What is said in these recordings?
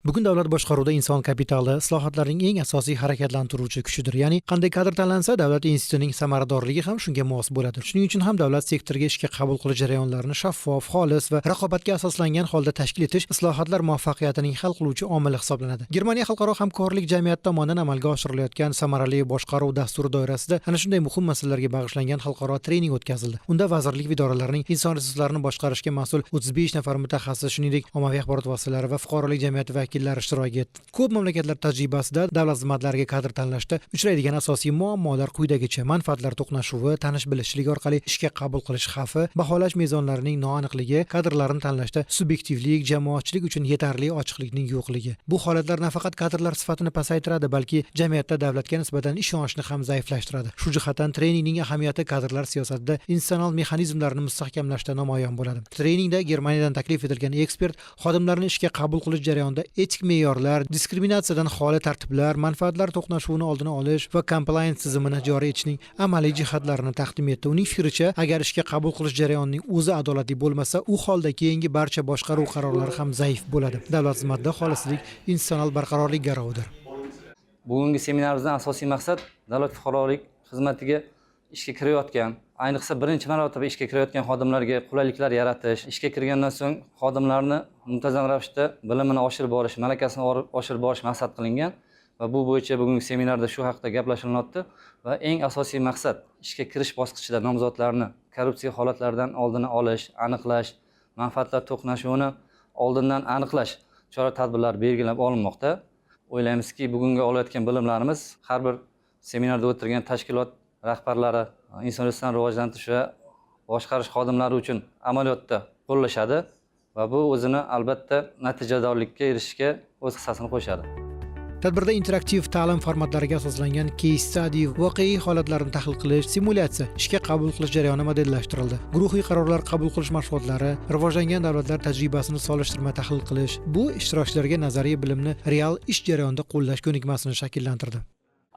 Bugun davlat boshqaruvida inson kapitali islohotlarning eng asosiy harakatlantiruvchi kuchidir. Ya'ni qanday kadr tanlansa, davlat institutining samaradorligi ham shunga mos bo'ladi. Shuning uchun ham davlat sektoriga ishga qabul qilish jarayonlarini shaffof, xolis va raqobatga asoslangan holda tashkil etish islohotlar muvaffaqiyatining hal qiluvchi omili hisoblanadi. Germaniya xalqaro hamkorlik jamiyati tomonidan amalga oshirilayotgan samarali boshqaruv dasturi doirasida ana shunday muhim masalalarga bag'ishlangan xalqaro trening o'tkazildi. Unda vazirlik va idoralarning inson resurslarini boshqarishga mas'ul 35 nafar mutaxassis, shuningdek ommaviy axborot vositalari va fuqarolik jamiyati vakillari ishtirok etdi. Ko'p mamlakatlar tajribasida davlat xizmatlariga kadr tanlashda uchraydigan asosiy muammolar quyidagicha: manfaatlar to'qnashuvi, tanish-bilishchilik orqali ishga qabul qilish xavfi, baholash mezonlarining noaniqligi, kadrlarni tanlashda subyektivlik, jamoatchilik uchun yetarli ochiqlikning yo'qligi. Bu holatlar nafaqat kadrlar sifatini pasaytiradi, balki jamiyatda davlatga nisbatan ishonchni ham zaiflashtiradi. Shu jihatdan treningning ahamiyati kadrlar siyosatida institutsional mexanizmlarni mustahkamlashda namoyon bo'ladi. Treningda Germaniyadan taklif etilgan ekspert xodimlarni ishga qabul qilish jarayonida etik me'yorlar, diskriminatsiyadan xoli tartiblar, manfaatlar to'qnashuvini oldini olish va compliance tizimini joriy etishning amaliy jihatlarini taqdim etdi. Uning fikricha, agar ishga qabul qilish jarayonining o'zi adolatli bo'lmasa, u holda keyingi barcha boshqaruv qarorlari ham zaif bo'ladi. Davlat xizmatida xolislik institutsional barqarorlik garovidir. Bugungi seminarimizdan asosiy maqsad davlat fuqarolik xizmatiga ishga kirayotgan, ayniqsa birinchi marotaba ishga kirayotgan xodimlarga qulayliklar yaratish, ishga kirgandan so'ng xodimlarni muntazam ravishda bilimini oshirib borish, malakasini oshirib borish maqsad qilingan va bu bo'yicha bugungi seminarda shu haqda gaplashilyapti va eng asosiy maqsad ishga kirish bosqichida nomzodlarni korrupsiya holatlaridan oldini olish, aniqlash, manfaatlar to'qnashuvini oldindan aniqlash chora-tadbirlar belgilab olinmoqda. O'ylaymizki, bugungi olayotgan bilimlarimiz har bir seminarda o'tirgan tashkilot rahbarlari, inson resurslarini rivojlantirish va boshqarish xodimlari uchun amaliyotda qo'llashadi va bu o'zini albatta natijadorlikka erishishga o'z hissasini qo'shadi. Tadbirda interaktiv ta'lim formatlariga asoslangan case study, voqea holatlarni tahlil qilish, simulyatsiya, ishga qabul qilish jarayoni modellashtirildi. Guruhiy qarorlar qabul qilish mashg'ulotlari, rivojlangan davlatlar tajribasini solishtirma tahlil qilish, bu ishtirokchilarga nazariy bilimni real ish jarayonida qo'llash ko'nikmasini shakllantirdi.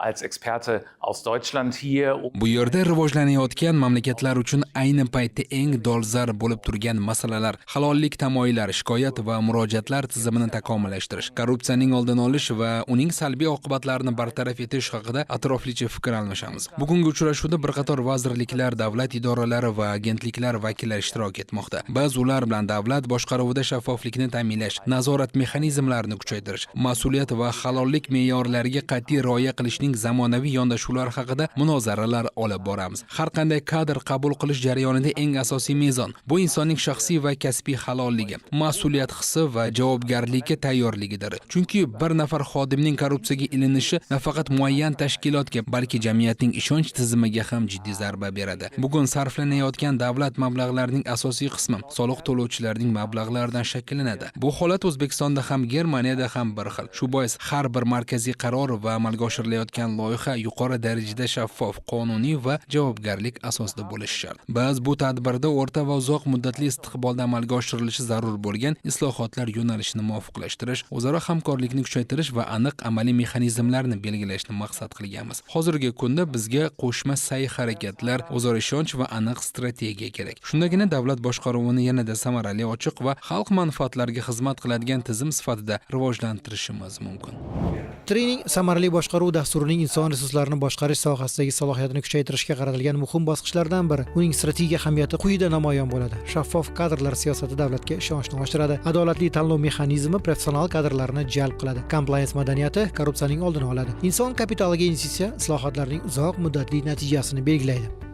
Als Experte aus Deutschland hier. Bu yerda rivojlanayotgan mamlakatlar uchun ayni paytda eng dolzarb bo'lib turgan masalalar halollik tamoyillari, shikoyat va murojaatlar tizimini takomillashtirish, korrupsiyaning oldini olish va uning salbiy oqibatlarini bartaraf etish haqida atroflicha fikr almashamiz. Bugungi uchrashuvda bir qator vazirliklar, davlat idoralari va agentliklar vakillari ishtirok etmoqda. Biz ular bilan davlat boshqaruvida shaffoflikni ta'minlash, nazorat mexanizmlarini kuchaytirish, mas'uliyat va halollik me'yorlariga qat'iy rioya qilishning zamonaviy yondashuvlar haqida munozaralar olib boramiz. Har qanday kadr qabul qilish jarayonida eng asosiy mezon bu insonning shaxsiy va kasbiy halolligi, mas'uliyat hissi va javobgarlikka tayyorligidir. Chunki bir nafar xodimning korrupsiyaga ilinishi nafaqat muayyan tashkilotga, balki jamiyatning ishonch tizimiga ham jiddiy zarba beradi. Bugun sarflanayotgan davlat mablag'larining asosiy qismi soliq to'lovchilarning mablag'laridan shakllanadi. Bu holat O'zbekistonda ham Germaniyada ham bir xil. Shu bois har bir markaziy qaror va amalga oshirilayotgan loyiha yuqori darajada shaffof, qonuniy va javobgarlik asosida bo'lishi shart. Biz bu tadbirda o'rta va uzoq muddatli istiqbolda amalga oshirilishi zarur bo'lgan islohotlar yo'nalishini muvofiqlashtirish, o'zaro hamkorlikni kuchaytirish va aniq amaliy mexanizmlarni belgilashni maqsad qilganmiz. Hozirgi kunda bizga qo'shma sa'y-harakatlar, o'zaro ishonch va aniq strategiya kerak. Shundagina davlat boshqaruvini yanada samarali, ochiq va xalq manfaatlariga xizmat qiladigan tizim sifatida rivojlantirishimiz mumkin. Trening samarali boshqaruv dasturining inson resurslarini boshqarish sohasidagi salohiyatini kuchaytirishga qaratilgan muhim bosqichlardan biri. Uning strategik ahamiyati quyida namoyon bo'ladi. Shaffof kadrlar siyosati davlatga ishonchni oshiradi. Adolatli tanlov mexanizmi professional kadrlarni jalb qiladi. Compliance madaniyati korrupsiyaning oldini oladi. Inson kapitaliga investitsiya islohotlarning uzoq muddatli natijasini belgilaydi.